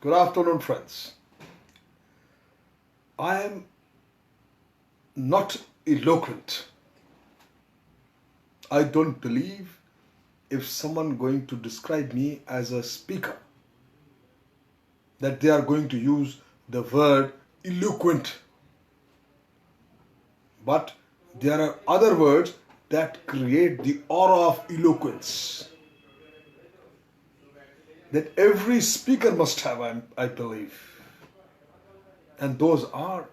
Good afternoon, friends. I am not eloquent. I don't believe if someone going to describe me as a speaker that they are going to use the word eloquent. But there are other words that create the aura of eloquence that every speaker must have, I believe. And those are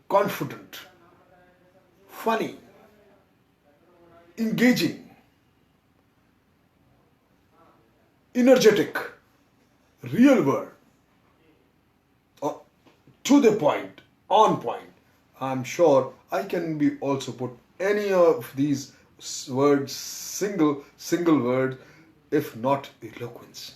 confident, funny, engaging, energetic, real word, or to the point, on point. I'm sure I can be also put any of these words, single word, if not eloquence.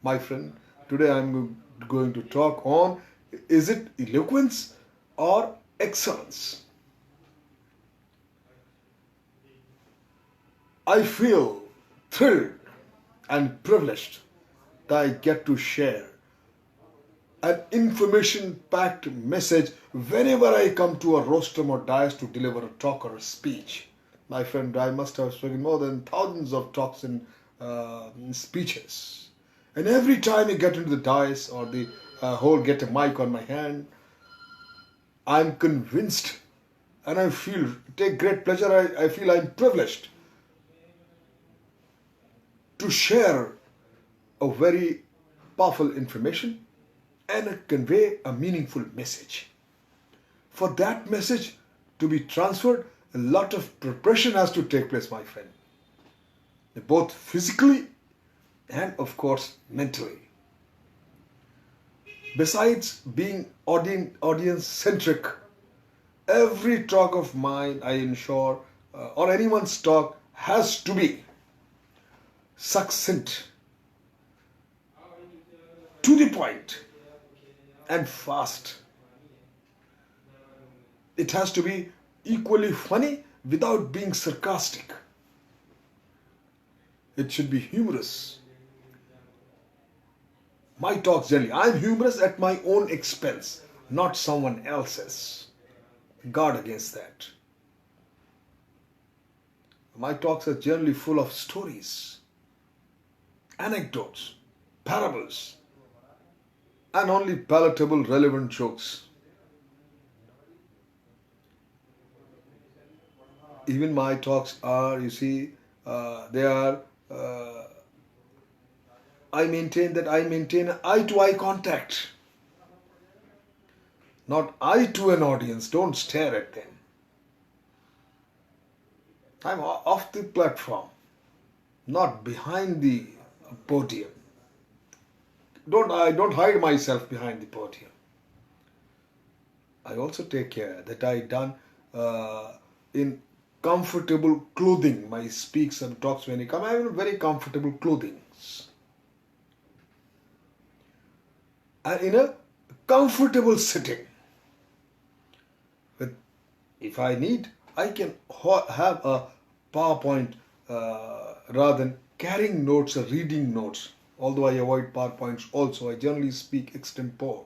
My friend, today I'm going to talk on, is it eloquence or excellence? I feel thrilled and privileged that I get to share an information-packed message whenever I come to a rostrum or dais to deliver a talk or a speech. My friend, I must have spoken more than thousands of talks and speeches. And every time I get into the dais or the get a mic on my hand, I'm convinced and I take great pleasure. I feel I'm privileged to share a very powerful information and convey a meaningful message. For that message to be transferred, a lot of preparation has to take place, my friend. Both physically and of course mentally. Besides being audience-centric, every talk of mine, I ensure, or anyone's talk has to be succinct, to the point, and fast. It has to be equally funny without being sarcastic. It should be humorous. My talks generally, I'm humorous at my own expense, not someone else's. Guard against that. My talks are generally full of stories, anecdotes, parables, and only palatable, relevant jokes. Even my talks are, I maintain eye-to-eye contact. Not eye to an audience, don't stare at them. I'm off the platform, not behind the podium. I don't hide myself behind the podium. I also take care that I done in comfortable clothing. My speaks and talks when I come, I have very comfortable clothing. And in a comfortable sitting. If I need, I can have a PowerPoint rather than carrying notes or reading notes. Although I avoid PowerPoints also, I generally speak extempore.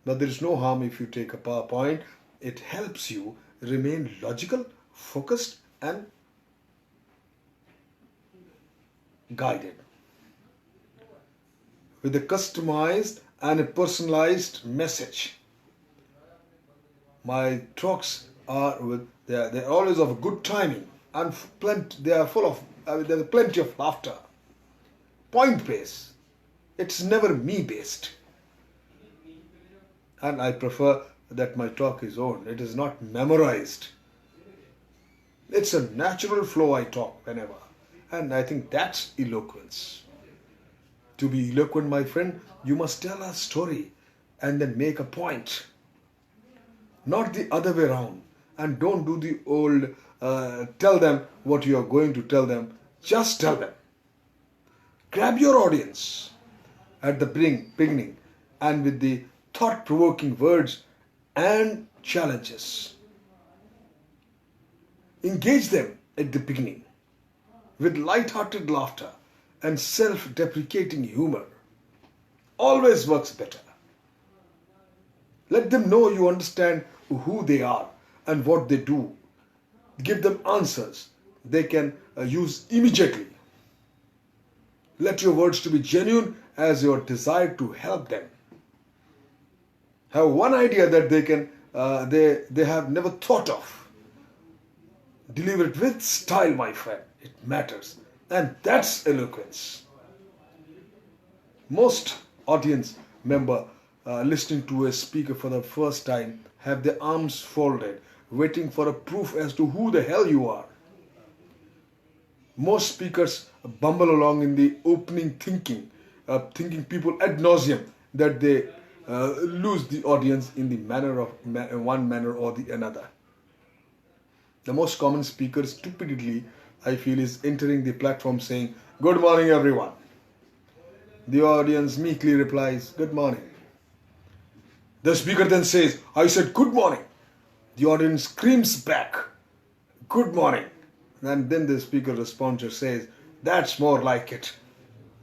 But there is no harm if you take a PowerPoint. It helps you remain logical, focused, and guided. With a customized and a personalized message. My talks they're always of good timing and there's plenty of laughter. Point based. It's never me based. And I prefer that my talk is own. It is not memorized. It's a natural flow I talk whenever. And I think that's eloquence. To be eloquent, my friend, you must tell a story and then make a point. Not the other way around. And don't do the old, tell them what you are going to tell them. Just tell them. Grab your audience at the beginning and with the thought-provoking words and challenges. Engage them at the beginning with light-hearted laughter and self-deprecating humor. always works better. Let them know you understand who they are and what they do. Give them answers they can use immediately. Let your words to be genuine as your desire to help them. Have one idea that they have never thought of. Deliver it with style, my friend. It matters. And that's eloquence. Most audience member listening to a speaker for the first time have their arms folded, waiting for a proof as to who the hell you are. Most speakers bumble along in the opening thinking people ad nauseum that they lose the audience in the one manner or the another. The most common speaker stupidity, I feel, is entering the platform saying, "Good morning, everyone." The audience meekly replies, "Good morning." The speaker then says, "I said good morning." The audience screams back, "Good morning." And then the speaker responds or says, "That's more like it."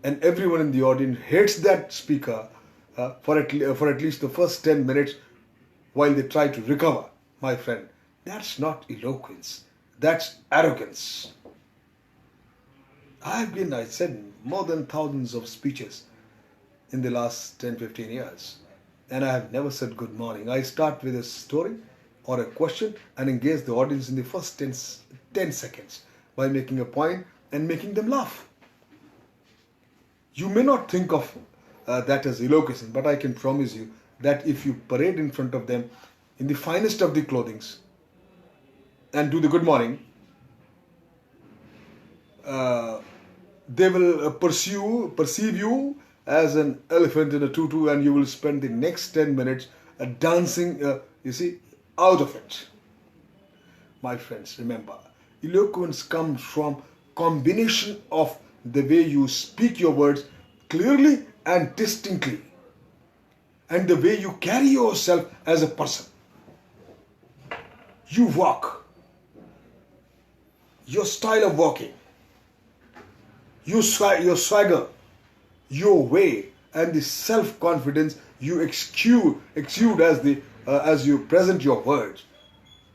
And everyone in the audience hates that speaker for at least the first 10 minutes while they try to recover. My friend, that's not eloquence. That's arrogance. I said more than thousands of speeches in the last 10-15 years. And I have never said good morning. I start with a story or a question and engage the audience in the first 10 seconds by making a point and making them laugh. You may not think of that as eloquence, but I can promise you that if you parade in front of them in the finest of the clothings and do the good morning, they will perceive you as an elephant in a tutu, and you will spend the next 10 minutes dancing, out of it. My friends, remember, eloquence comes from combination of the way you speak your words clearly and distinctly, and the way you carry yourself as a person. You walk, your style of walking, your swagger, your way, and the self-confidence you exude as you present your words.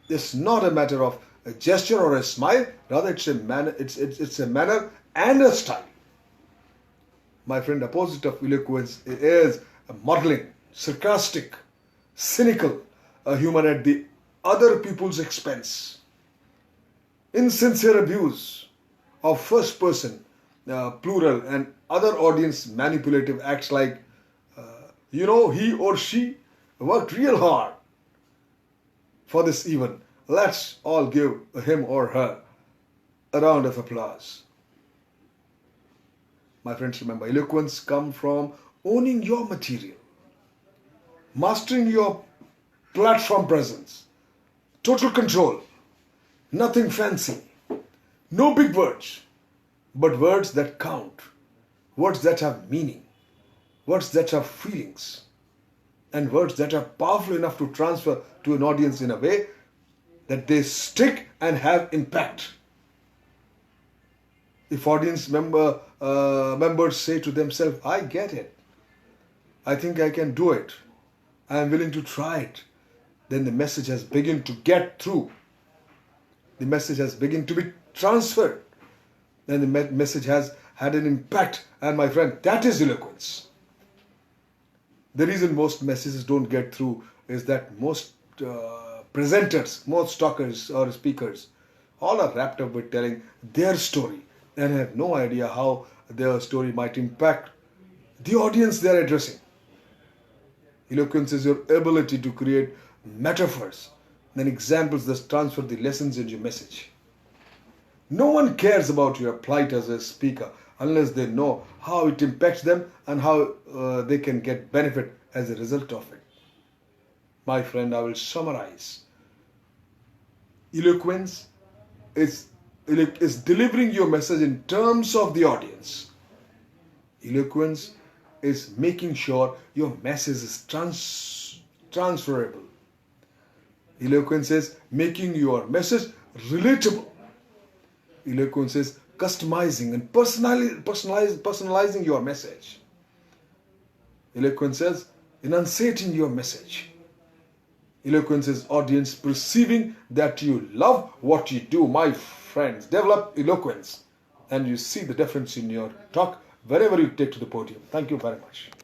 It's not a matter of a gesture or a smile. Rather, it's a manner. It's a manner and a style. My friend, opposite of eloquence is a modeling, sarcastic, cynical, a human at the other people's expense, insincere abuse of first person, plural, and other audience manipulative acts like, he or she worked real hard for this event. Let's all give him or her a round of applause. My friends, remember, eloquence comes from owning your material, mastering your platform presence, total control, nothing fancy, no big words, but words that count, words that have meaning, words that have feelings, and words that are powerful enough to transfer to an audience in a way that they stick and have impact. If audience members say to themselves, "I get it, I think I can do it, I am willing to try it," then the message has begun to get through. The message has begun to be transferred. Then the message has had an impact. And my friend, that is eloquence. The reason most messages don't get through is that most presenters, most talkers or speakers, all are wrapped up with telling their story and have no idea how their story might impact the audience they are addressing. Eloquence is your ability to create metaphors and examples that transfer the lessons in your message. No one cares about your plight as a speaker unless they know how it impacts them and how they can get benefit as a result of it. My friend, I will summarize. Eloquence is delivering your message in terms of the audience. Eloquence is making sure your message is transferable. Eloquence is making your message relatable. Eloquence is customizing and personalizing your message. Eloquence says enunciating your message. Eloquence is audience perceiving that you love what you do. My friends, develop eloquence and you see the difference in your talk wherever you take to the podium. Thank you very much.